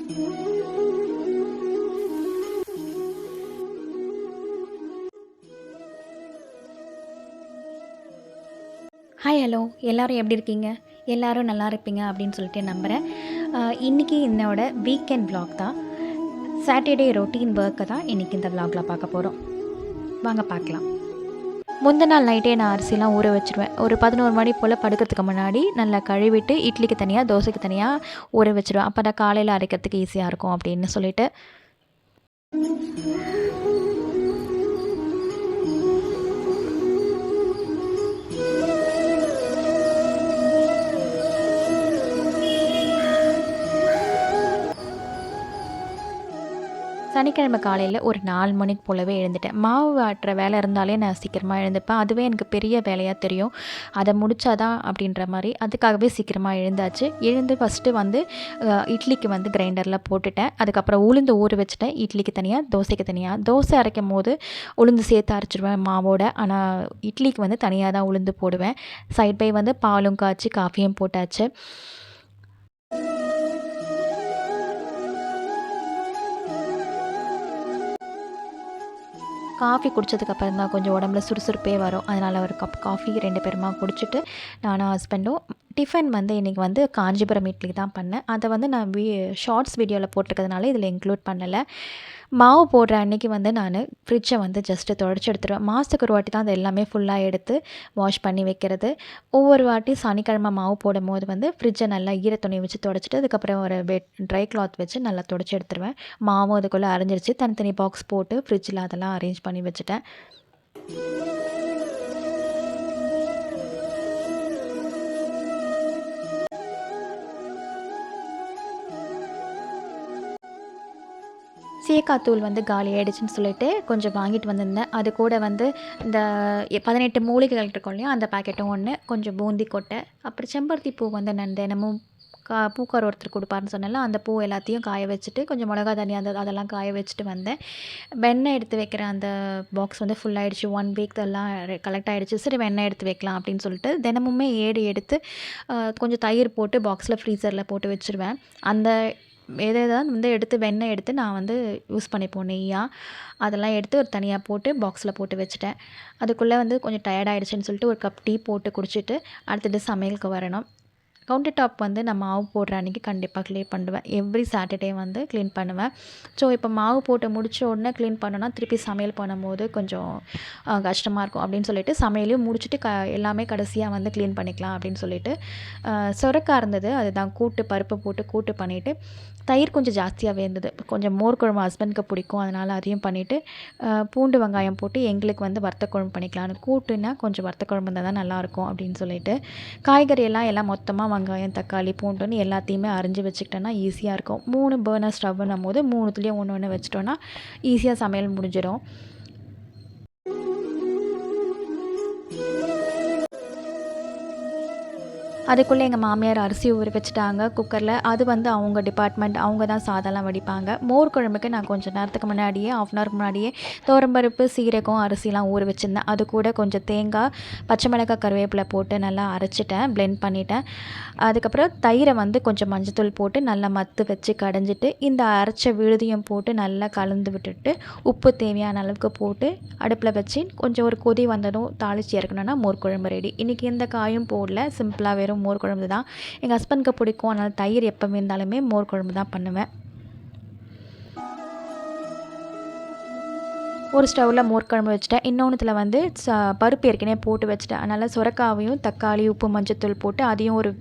Hi hello எல்லோரும் எப்படி இருக்கீங்க? எல்லோரும் நல்லா இருப்பீங்க அப்படின்னு சொல்லிட்டு நம்புகிறேன். இன்றைக்கி என்னோட வீக்கெண்ட் vlog தான். சாட்டர்டே ரொட்டீன் ஒர்க்கை தான் இன்றைக்கி இந்த vlogல பார்க்க போகிறோம். வாங்க பார்க்கலாம். முந்தின நாள் நைட்டே நான் அரிசிலாம் ஊற வச்சுருவேன். ஒரு 11 மணி போல் படுக்கிறதுக்கு முன்னாடி நல்லா கழுவிட்டு இட்லிக்கு தனியாக தோசைக்கு தனியாக ஊற வச்சுருவேன். அப்போ தான் காலையில் அரைக்கிறதுக்கு ஈஸியாக இருக்கும் அப்படின்னு சொல்லிட்டு. சனிக்கிழமை காலையில் ஒரு 4 மணிக்கு போலவே எழுந்துட்டேன். மாவு ஆட்டுற வேலை இருந்தாலே நான் சீக்கிரமாக எழுந்துப்பேன். அதுவே எனக்கு பெரிய வேலையாக தெரியும். அதை முடித்தா தான் அப்படின்ற மாதிரி அதுக்காகவே சீக்கிரமாக எழுந்தாச்சு. எழுந்து ஃபஸ்ட்டு வந்து இட்லிக்கு வந்து கிரைண்டரில் போட்டுட்டேன். அதுக்கப்புறம் உளுந்து ஊற வச்சுட்டேன். இட்லிக்கு தனியாக தோசைக்கு தனியாக. தோசை அரைக்கும் போது உளுந்து சேர்த்து அரைச்சிடுவேன் மாவோட. ஆனால் இட்லிக்கு வந்து தனியாக தான் உளுந்து போடுவேன். சைட் பை வந்து பாலும் காய்ச்சி காஃபியும் போட்டாச்சு. காஃபி குடித்ததுக்கப்புறம் தான் கொஞ்சம் உடம்புல சுறுசுறுப்பே வரும். அதனால் ஒரு கப் காஃபி 2 பேருமா குடிச்சிட்டு நானும் ஹஸ்பண்டும் டிஃபன் வந்து இன்றைக்கி வந்து காஞ்சிபுரம் இட்லி தான் பண்ணேன். அதை வந்து நான் ஷார்ட்ஸ் வீடியோவில் போட்டிருக்கிறதுனால இதில் இன்க்ளூட் பண்ணலை. மாவு போடுற அன்றைக்கி வந்து நான் ஃப்ரிட்ஜை வந்து ஜஸ்ட்டு தொடச்சி எடுத்துடுவேன். மாதத்துக்கு ஒரு வாட்டி தான் அது எல்லாமே ஃபுல்லாக எடுத்து வாஷ் பண்ணி வைக்கிறது. ஒவ்வொரு வாட்டி சனிக்கிழமை மாவு போடும் போது வந்து ஃப்ரிட்ஜை நல்லா ஈரத்துணி வச்சு தொடச்சிட்டு அதுக்கப்புறம் ஒரு ட்ரை கிளாத் வச்சு நல்லா தொடச்சி எடுத்துருவேன். மாவும் அதுக்குள்ளே அரைஞ்சிருச்சு. தனித்தனி பாக்ஸ் போட்டு ஃப்ரிட்ஜில் அதெல்லாம் அரேஞ்ச் பண்ணி வச்சுட்டேன். சீயக்காத்தூள் வந்து காலி ஆகிடுச்சின்னு சொல்லிட்டு கொஞ்சம் வாங்கிட்டு வந்திருந்தேன். அது கூட வந்து இந்த 18 மூலிகைகள் இருக்கும் இல்லையா, அந்த பேக்கெட்டும் ஒன்று, கொஞ்சம் பூந்தி கொட்டை, அப்புறம் செம்பருத்தி பூ வந்து நான் தினமும் பூக்கார் ஒருத்தர் கொடுப்பாருன்னு சொன்னால அந்த பூ எல்லாத்தையும் காய வச்சுட்டு கொஞ்சம் மிளகா தண்ணி அதெல்லாம் காய வச்சுட்டு வந்தேன். வெண்ணெய் எடுத்து வைக்கிற அந்த பாக்ஸ் வந்து ஃபுல் ஆகிடுச்சு. 1 வீக் எல்லாம் கலெக்ட் ஆகிடுச்சு. சரி வெண்ணெய் எடுத்து வைக்கலாம் அப்படின்னு சொல்லிட்டு தினமுமே ஏடு எடுத்து கொஞ்சம் தயிர் போட்டு பாக்ஸில் ஃப்ரீசரில் போட்டு வச்சுருவேன். அந்த எதாவது வந்து எடுத்து வெண்ணெய் எடுத்து நான் வந்து யூஸ் பண்ணிப்போம் நெய்யாக. அதெல்லாம் எடுத்து ஒரு தனியாக போட்டு பாக்ஸில் போட்டு வச்சுட்டேன். அதுக்குள்ளே வந்து கொஞ்சம் டயர்ட் ஆகிடுச்சின்னு சொல்லிட்டு ஒரு கப் டீ போட்டு குடிச்சிட்டு அடுத்தது சமையலுக்கு வரணும். கவுண்டர் டாப் வந்து நான் மாவு போடுற அன்றைக்கி கண்டிப்பாக க்ளீன் பண்ணுவேன். எவ்ரி சாட்டர்டே வந்து க்ளீன் பண்ணுவேன். ஸோ இப்போ மாவு போட்டு முடித்த உடனே க்ளீன் பண்ணோன்னா திருப்பி சமையல் பண்ணும்போது கொஞ்சம் கஷ்டமாக இருக்கும் அப்படின்னு சொல்லிட்டு சமையலையும் முடிச்சுட்டு எல்லாமே கடைசியாக வந்து க்ளீன் பண்ணிக்கலாம் அப்படின்னு சொல்லிட்டு சொரக்காய் இருந்தது. அதுதான் பருப்பு போட்டு கூட்டு பண்ணிவிட்டு தயிர் கொஞ்சம் ஜாஸ்தியாகவே இருந்தது. கொஞ்சம் மோர் குழம்பு ஹஸ்பண்டுக்கு பிடிக்கும், அதனால் அதையும் பண்ணிவிட்டு பூண்டு வெங்காயம் போட்டு எங்களுக்கு வந்து வறுத்த குழம்பு பண்ணிக்கலான்னு. கூட்டுன்னா கொஞ்சம் வறுத்த குழம்பு இருந்தால் தான் நல்லாயிருக்கும் அப்படின்னு சொல்லிட்டு காய்கறியெல்லாம் மொத்தமாக வெங்காயம் தக்காளி பூண்டுன்னு எல்லாத்தையுமே அரிஞ்சு வச்சுக்கிட்டோன்னா ஈஸியாக இருக்கும். 3 பர்னர் ஸ்டவ்னும் போது 3துலேயும் ஒன்று ஒன்று வச்சிட்டோன்னா ஈஸியாக சமையல் முடிஞ்சிடும். அதுக்குள்ளே எங்கள் மாமியார் அரிசி ஊற வச்சுட்டாங்க குக்கரில். அது வந்து அவங்க டிபார்ட்மெண்ட், அவங்க தான் சாதம்லாம் வடிப்பாங்க. மோர் குழம்புக்கு நான் கொஞ்சம் நேரத்துக்கு முன்னாடியே ½ ஹவர் முன்னாடியே துவரம்பருப்பு சீரகம் அரிசிலாம் ஊற வச்சுருந்தேன். அது கூட கொஞ்சம் தேங்காய் பச்சை மிளகாய் கருவேப்பிலை போட்டு நல்லா அரைச்சிட்டேன், பிளெண்ட் பண்ணிட்டேன். அதுக்கப்புறம் தயிரை வந்து கொஞ்சம் மஞ்சத்தூள் போட்டு நல்லா மத்து வச்சு கடைஞ்சிட்டு இந்த அரைச்ச விழுதியும் போட்டு நல்லா கலந்து விட்டுட்டு உப்பு தேவையான அளவுக்கு போட்டு அடுப்பில் வச்சு கொஞ்சம் ஒரு கொதி வந்ததும் தாளித்து இறக்கணுன்னா மோர் குழம்பு ரெடி. இன்றைக்கி எந்த காயும் போடல, சிம்பிளாக வெறும் மோர் குழம்பு தான். எங்கள் ஹஸ்பண்டுக்கு பிடிக்கும், அதனால் தயிர் எப்போ இருந்தாலுமே மோர் குழம்பு தான் பண்ணுவேன். ஒரு ஸ்டவ்வில் மோர் குழம்பு வச்சுட்டேன். இன்னொன்றுத்தில் வந்து பருப்பு ஏற்கனவே போட்டு வச்சுட்டேன். அதனால் சுரக்காவையும் தக்காளி உப்பு மஞ்சத்தூள் போட்டு அதையும் ஒரு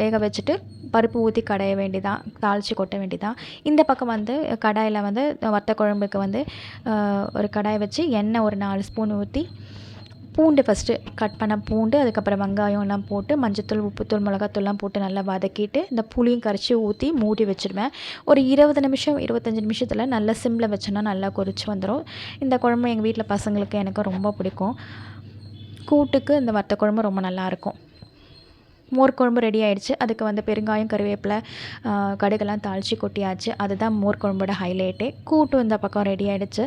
வேக வச்சுட்டு பருப்பு ஊற்றி கடைய வேண்டியதான், தாளித்து கொட்ட வேண்டியதான். இந்த பக்கம் வந்து கடாயில் வந்து வத்த குழம்புக்கு வந்து ஒரு கடாயை வச்சு எண்ணெய் ஒரு 4 ஸ்பூன் ஊற்றி பூண்டு ஃபஸ்ட்டு கட் பண்ண பூண்டு, அதுக்கப்புறம் வெங்காயம்லாம் போட்டு மஞ்சத்தூள் உப்புத்தூள் மிளகாத்தூள்லாம் போட்டு நல்லா வதக்கிட்டு இந்த புளியும் கரைச்சி ஊற்றி மூடி வச்சுருவேன். ஒரு 20 நிமிஷம் 25 நிமிஷத்தில் நல்லா சிம்மில் வச்சோன்னா நல்லா கொதிச்சு வந்துடும். இந்த குழம்பு எங்கள் வீட்டில் பசங்களுக்கு எனக்கு ரொம்ப பிடிக்கும். கூட்டுக்கு இந்த வத்த குழம்பு ரொம்ப நல்லாயிருக்கும். மோர் குழம்பு ரெடி ஆகிடுச்சு. அதுக்கு வந்து பெருங்காயம் கருவேப்பிலை கடுகெல்லாம் தாளித்து கொட்டியாச்சு. அதுதான் மோர் குழம்போட ஹைலைட்டே. கூட்டும் இந்த பக்கம் ரெடி ஆகிடுச்சு.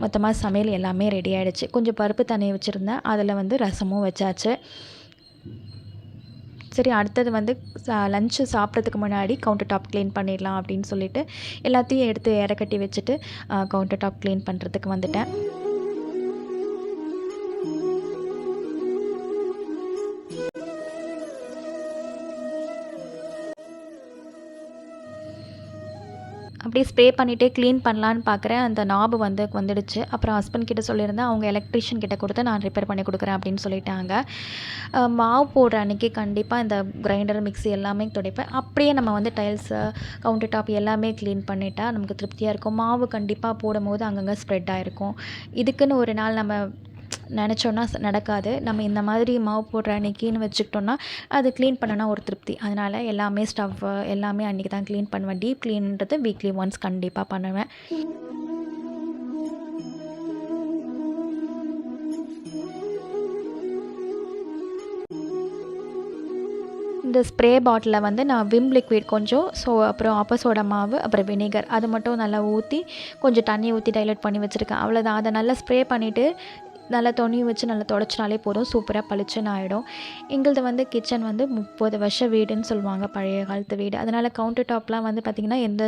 மொத்தமாக சமையல் எல்லாமே ரெடி ஆகிடுச்சு. கொஞ்சம் பருப்பு தண்ணி வச்சுருந்தேன், அதில் வந்து ரசமும் வச்சாச்சு. சரி அடுத்தது வந்து லஞ்சு சாப்பிட்றதுக்கு முன்னாடி கவுண்டர் டாப் க்ளீன் பண்ணிடலாம் அப்படின்னு சொல்லிட்டு எல்லாத்தையும் எடுத்து எடை கட்டி வச்சுட்டு கவுண்டர் டாப் க்ளீன் பண்ணுறதுக்கு வந்துட்டேன். அப்படியே ஸ்ப்ரே பண்ணிகிட்டே க்ளீன் பண்ணலான்னு பார்க்குறேன். அந்த நாபு வந்துடுச்சு. அப்புறம் ஹஸ்பண்ட் கிட்ட சொல்லியிருந்தேன். அவங்க எலக்ட்ரீஷியன் கிட்ட கொடுத்து நான் ரிப்பேர் பண்ணி கொடுக்குறேன் அப்படின்னு சொல்லிட்டாங்க. மாவு போடுற அன்றைக்கி கண்டிப்பாக இந்த கிரைண்டர், மிக்ஸி எல்லாமே துடைப்பேன். அப்படியே நம்ம வந்து டைல்ஸு, கவுண்டர் டாப் எல்லாமே க்ளீன் பண்ணிட்டா நமக்கு திருப்தியாக இருக்கும். மாவு கண்டிப்பாக போடும்போது அங்கங்கே ஸ்ப்ரெட் ஆகிருக்கும். இதுக்குன்னு ஒரு நாள் நம்ம நினச்சோன்னா நடக்காது. நம்ம இந்த மாதிரி மாவு போடுற அன்னைக்கின்னு வச்சுக்கிட்டோன்னா அது க்ளீன் பண்ணனா ஒரு திருப்தி. அதனால் எல்லாமே ஸ்டவ்வு எல்லாமே அன்றைக்கி தான் க்ளீன் பண்ணுவேன். டீப் க்ளீன்றது வீக்லி ஒன்ஸ் கண்டிப்பாக பண்ணுவேன். இந்த ஸ்ப்ரே பாட்டிலில் வந்து நான் விம் லிக்விட் கொஞ்சம், அப்புறம் ஆப்ப சோடா மாவு, அப்புறம் வினிகர் அது மட்டும் நல்லா ஊற்றி கொஞ்சம் தண்ணி ஊற்றி டைல்யூட் பண்ணி வச்சுருக்கேன். அவ்வளோதான். அதை நல்லா ஸ்ப்ரே பண்ணிவிட்டு நல்லா துணி வச்சு நல்லா தொடச்சினாலே போதும், சூப்பராக பளிச்சுன்னு ஆகிடும். எங்களது வந்து கிச்சன் வந்து 30 வருஷ வீடுன்னு சொல்லுவாங்க, பழைய காலத்து வீடு. அதனால் கவுண்டர் டாப்லாம் வந்து பார்த்திங்கன்னா எந்த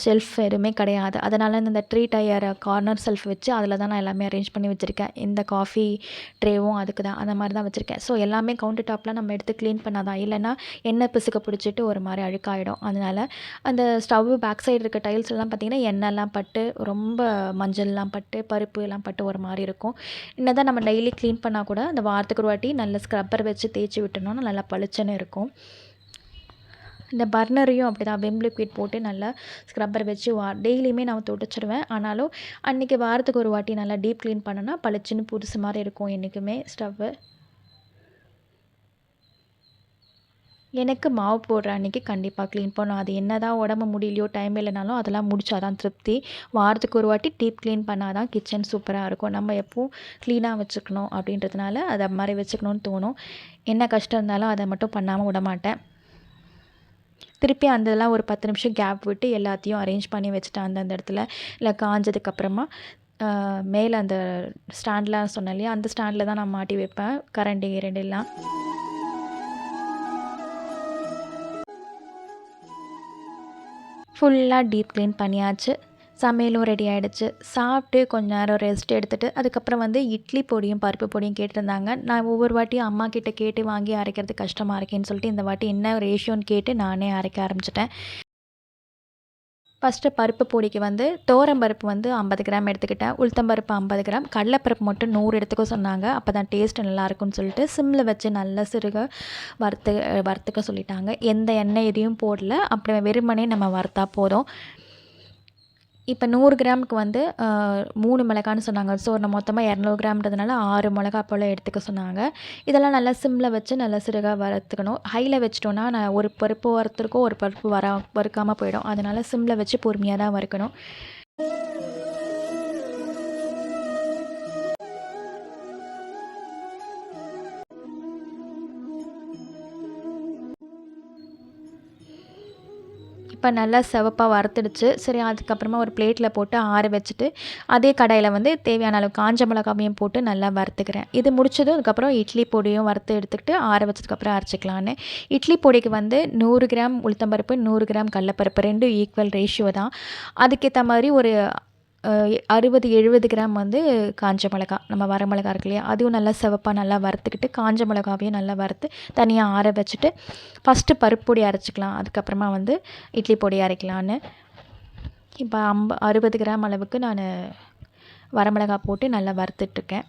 ஷெல்ஃப் எதுவுமே கிடையாது. அதனால் இந்த ட்ரீ டயர் கார்னர் ஷெல்ஃப் வச்சு அதில் தான் நான் எல்லாமே அரேஞ்ச் பண்ணி வச்சுருக்கேன். இந்த காஃபி ட்ரேவும் அதுக்கு தான், அந்த மாதிரி தான் வச்சுருக்கேன். ஸோ எல்லாமே கவுண்டர் டாப்லாம் நம்ம எடுத்து க்ளீன் பண்ணால் தான், இல்லைன்னா எண்ணெய் பிசுக்க பிடிச்சிட்டு ஒரு மாதிரி அழுக்காயிடும். அதனால் அந்த ஸ்டவ் பேக் சைடு இருக்க டைல்ஸ் எல்லாம் பார்த்திங்கன்னா எண்ணெய்லாம் பட்டு ரொம்ப மஞ்சள்லாம் பட்டு பருப்பு எல்லாம் பட்டு ஒரு மாதிரி இருக்கும். என்னதான் நம்ம டெய்லி க்ளீன் பண்ணால் கூட அந்த வாரத்துக்கு ஒரு வாட்டி நல்ல ஸ்க்ரப்பர் வச்சு தேய்ச்சி விட்டோம்னா நல்லா பளிச்சுன்னு இருக்கும். இந்த பர்னரையும் அப்படி தான் விம் லிக்விட் போட்டு நல்லா ஸ்க்ரப்பர் வச்சு டெய்லியுமே நான் துடைச்சிடுவேன். ஆனாலும் அன்றைக்கி வாரத்துக்கு ஒரு வாட்டி நல்லா டீப் க்ளீன் பண்ணோன்னா பளிச்சுன்னு புதுசு மாதிரி இருக்கும் என்றைக்குமே ஸ்டவ்வு. எனக்கு மாவு போடுற அன்றைக்கி கண்டிப்பாக க்ளீன் பண்ணணும். அது என்ன தான் உடம்பு முடியலையோ, டைம் இல்லைனாலும் அதெல்லாம் முடித்தா தான் திருப்தி. வாரத்துக்கு ஒரு வாட்டி டீப் க்ளீன் பண்ணால் தான் கிச்சன் சூப்பராக இருக்கும். நம்ம எப்பவும் க்ளீனாக வச்சுக்கணும் அப்படின்றதுனால அதை மாதிரி வச்சுக்கணும்னு தோணும். என்ன கஷ்டம் இருந்தாலும் அதை மட்டும் பண்ணாமல் விட மாட்டேன். திருப்பி அந்த இதெல்லாம் ஒரு 10 நிமிஷம் கேப் விட்டு எல்லாத்தையும் அரேஞ்ச் பண்ணி வச்சுட்டேன் அந்தந்த இடத்துல. இல்லை காஞ்சதுக்கப்புறமா மேலே அந்த ஸ்டாண்ட்லாம் சொன்னேன் இல்லையா, அந்த ஸ்டாண்டில் தான் நான் மாட்டி வைப்பேன் கரண்டி இரண்டெல்லாம். ஃபுல்லாக டீப் க்ளீன் பண்ணியாச்சு. சமையலும் ரெடி ஆகிடுச்சு. சாப்பிட்டு கொஞ்ச நேரம் ரெஸ்ட் எடுத்துகிட்டு அதுக்கப்புறம் வந்து இட்லி பொடியும் பருப்பு பொடியும் கேட்டிருந்தாங்க. நான் ஒவ்வொரு வாட்டியும் அம்மா கிட்ட கேட்டு வாங்கி அரைக்கிறது கஷ்டமாக இருக்கேன்னு சொல்லிட்டு இந்த வாட்டி என்ன ரேஷியோன்னு கேட்டு நானே அரைக்க ஆரம்பிச்சிட்டேன். ஃபஸ்ட்டு பருப்பு பொடிக்கு வந்து பருப்பு வந்து 50 கிராம் எடுத்துக்கிட்டேன். உளுத்தம்பருப்பு 50 கிராம், கடலைப்பருப்பு மட்டும் 100 எடுத்துக்க சொன்னாங்க. அப்போ தான் டேஸ்ட்டு நல்லாயிருக்கும்னு சொல்லிட்டு சிம்மில் வச்சு நல்லா சிறுக வறுத்துக்க சொல்லிட்டாங்க. எந்த எண்ணெய் எதையும் போடல. அப்படி வெறுமனே நம்ம வறுத்தா போதும். இப்போ 100 கிராமுக்கு வந்து 3 மிளகான்னு சொன்னாங்க. ஸோ நான் மொத்தமாக 200 கிராம்ன்றதுனால 6 மிளகா போல் எடுத்துக்க சொன்னாங்க. இதெல்லாம் நல்லா சிம்மில் வச்சு நல்லா சிறுக வறுத்துக்கணும். ஹையில் வச்சிட்டோன்னா நான் ஒரு பருப்பு வறுத்துருக்கோம், ஒரு பருப்பு வறுக்காமல் போயிடும். அதனால் சிம்மில் வச்சு பொறுமையாக தான் வறுக்கணும். இப்போ நல்லா சிவப்பாக வறுத்துடுச்சு. சரி அதுக்கப்புறமா ஒரு பிளேட்டில் போட்டு ஆற வச்சுட்டு அதே கடாயில் வந்து தேவையான அளவு காஞ்ச மிளகாவையும் போட்டு நல்லா வறுத்துக்கிறேன். இது முடிச்சதும் அதுக்கப்புறம் இட்லி பொடியும் வறுத்து எடுத்துக்கிட்டு ஆற வச்சதுக்கப்புறம் அரைச்சிக்கலான்னு. இட்லி பொடிக்கு வந்து 100 கிராம் உளுத்தம்பருப்பு, 100 கிராம் கடலப்பருப்பு 2 ஈக்குவல் ரேஷியோ தான். அதுக்கேற்ற மாதிரி ஒரு 60-70 கிராம் வந்து காஞ்ச மிளகா, நம்ம வர மிளகா இருக்கு இல்லையா, அதுவும் நல்லா சிவப்பாக நல்லா வறுத்துக்கிட்டு காஞ்ச மிளகாவையும் நல்லா வறுத்து தனியாக ஆற வச்சுட்டு ஃபஸ்ட்டு பருப்பு பொடி அரைச்சிக்கலாம். அதுக்கப்புறமா வந்து இட்லி பொடி அரைக்கலான்னு. இப்போ 60 கிராம் அளவுக்கு நான் வரமிளகா போட்டு நல்லா வறுத்துட்ருக்கேன்.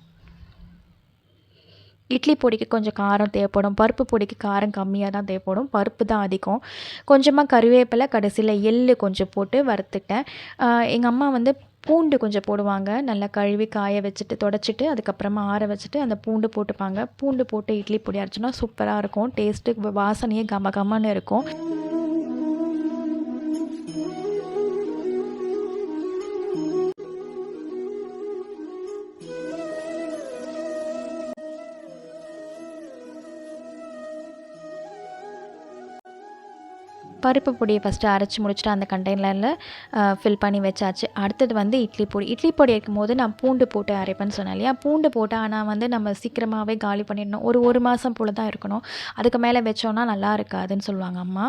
இட்லி பொடிக்கு கொஞ்சம் காரம் தேவைப்படும். பருப்பு பொடிக்கு காரம் கம்மியாக தான் தேவைப்படும். பருப்பு தான் அதிகம். கொஞ்சமாக கறிவேப்பிலை, கடைசியில் எள்ளு கொஞ்சம் போட்டு வறுத்துட்டேன். எங்கள் அம்மா வந்து பூண்டு கொஞ்சம் போடுவாங்க. நல்லா கழுவி காய வச்சுட்டு தொடச்சிட்டு அதுக்கப்புறமா ஆற வச்சுட்டு அந்த பூண்டு போட்டுப்பாங்க. பூண்டு போட்டு இட்லி பொடி அரைச்சோன்னா சூப்பராக இருக்கும். டேஸ்ட்டு வாசனையே கம கமன்னு இருக்கும். பருப்பு பொடியை ஃபஸ்ட்டு அரைச்சி முடிச்சுட்டு அந்த கண்டெய்னரில் ஃபில் பண்ணி வச்சாச்சு. அடுத்தது வந்து இட்லி பொடி இருக்கும்போது நான் பூண்டு போட்டு அரைப்பேன்னு சொன்னேன் இல்லையா, பூண்டு போட்டு ஆனால் வந்து நம்ம சீக்கிரமாகவே காலி பண்ணிடணும். ஒரு மாதம் போல் தான் இருக்கணும், அதுக்கு மேலே வச்சோன்னா நல்லா இருக்காதுன்னு சொல்லுவாங்க அம்மா.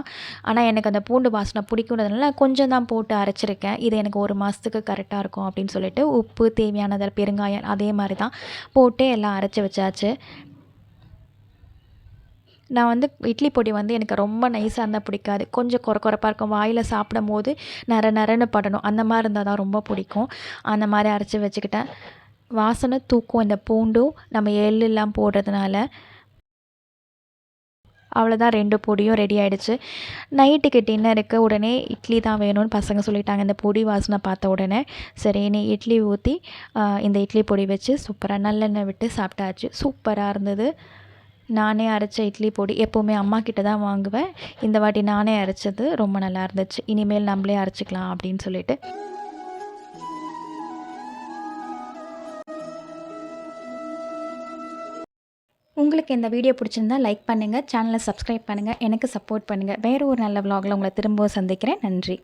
ஆனால் எனக்கு அந்த பூண்டு வாசனை பிடிக்குன்றதுனால கொஞ்சம் தான் போட்டு அரைச்சிருக்கேன். இது எனக்கு 1 மாதத்துக்கு கரெக்டாக இருக்கும் அப்படின்னு சொல்லிட்டு உப்பு தேவையானது, பெருங்காயம் அதே மாதிரி தான் போட்டு எல்லாம் அரைச்சி வச்சாச்சு. நான் வந்து இட்லி பொடி வந்து எனக்கு ரொம்ப நைஸாக இருந்தால் பிடிக்காது, கொஞ்சம் கொரப்பாக இருக்கும், வாயில் சாப்பிடும்போது நரன்னு படணும், அந்த மாதிரி இருந்தால் தான் ரொம்ப பிடிக்கும். அந்த மாதிரி அரைச்சி வச்சுக்கிட்டேன். வாசனை தூக்கும் இந்த பூண்டும் நம்ம எள்ளுலாம் போடுறதுனால. அவ்வளோதான், 2 பொடியும் ரெடி ஆகிடுச்சு. நைட்டுக்கு டின்னருக்கு உடனே இட்லி தான் வேணும்னு பசங்க சொல்லிட்டாங்க. இந்த பொடி வாசனை பார்த்த உடனே சரின்னு இட்லி ஊற்றி இந்த இட்லி பொடி வச்சு சூப்பராக நல்லெண்ணெய் விட்டு சாப்பிட்டாச்சு. சூப்பராக இருந்தது. நானே அரைச்ச இட்லி பொடி எப்போவுமே அம்மா கிட்ட தான் வாங்குவேன். இந்த வாட்டி நானே அரைச்சது ரொம்ப நல்லா இருந்துச்சு. இனிமேல் நம்மளே அரைச்சிக்கலாம் அப்படின்னு சொல்லிட்டு. உங்களுக்கு இந்த வீடியோ பிடிச்சிருந்தா லைக் பண்ணுங்கள், சேனலை சப்ஸ்கிரைப் பண்ணுங்கள், எனக்கு சப்போர்ட் பண்ணுங்கள். வேறு ஒரு நல்ல vlogல உங்களை திரும்பவும் சந்திக்கிறேன். நன்றி.